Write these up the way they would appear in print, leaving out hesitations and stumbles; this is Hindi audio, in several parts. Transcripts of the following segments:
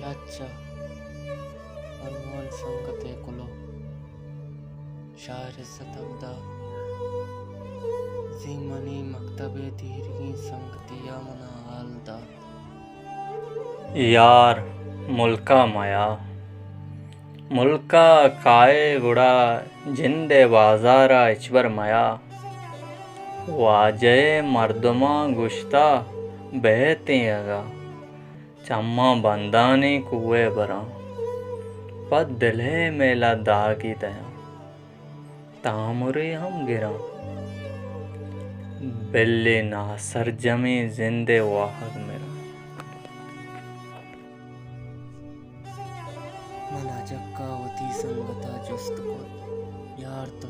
लज्जा अनमोल संगते कुलो शायर सतवदा जीमनी मकतबे दीरगी संगतिया मना आलदा यार मुल्का माया मुल्का काये गुड़ा जिंदे बाजारा इचबर माया वाजय मर्दमा गुश्ता बहते अगा चम्मा बंदाने कुए बरा पद दिले मेला दागी दया तामुरे हम गिरा बिल्ली ना सरजमी जिंदे वाहक मेरा मना जक्का वती संगता जुस्त को यार तो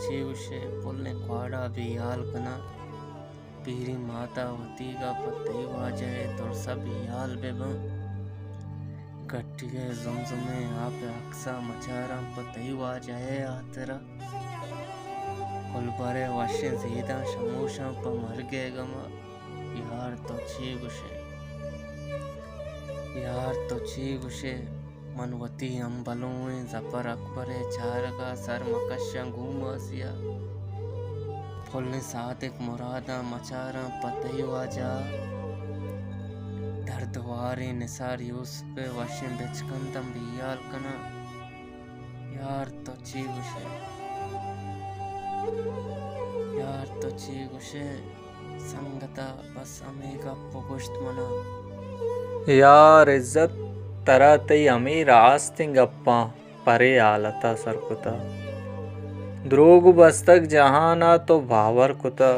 चेवशे पुलने क्वाड़ा भी याल कना पीरी माता वती का पत्ते वाजहे तो सब याल बेबा गट्टिगे जुमजुमे आप अक्सा मचारा पत्ते वाजहे आतरा कुल परे वशे जीदा शमोशा पर मर गए गमा यार तो चीगुशे मनवती अंबलों जफर अकबरे चार का सर मकशा घूमासिया फुलने सादिक मुरादा मचारा पतई वाजा दर्दवारे निसार यूसुफ वशे बिचकंदम बियाल कना यार तो चीगुशे संगता बस अमेगा पुगुश्त मना यार इज्जत तरातई अमीर आस्तिंग अप्पा परे आलता सरकुता द्रोग बस्तक जहाना तो भावर कुता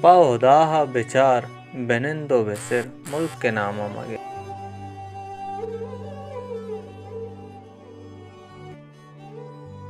पा हुदाहा बिचार बेनिंदो बेसिर मुल्क के नामा मगे।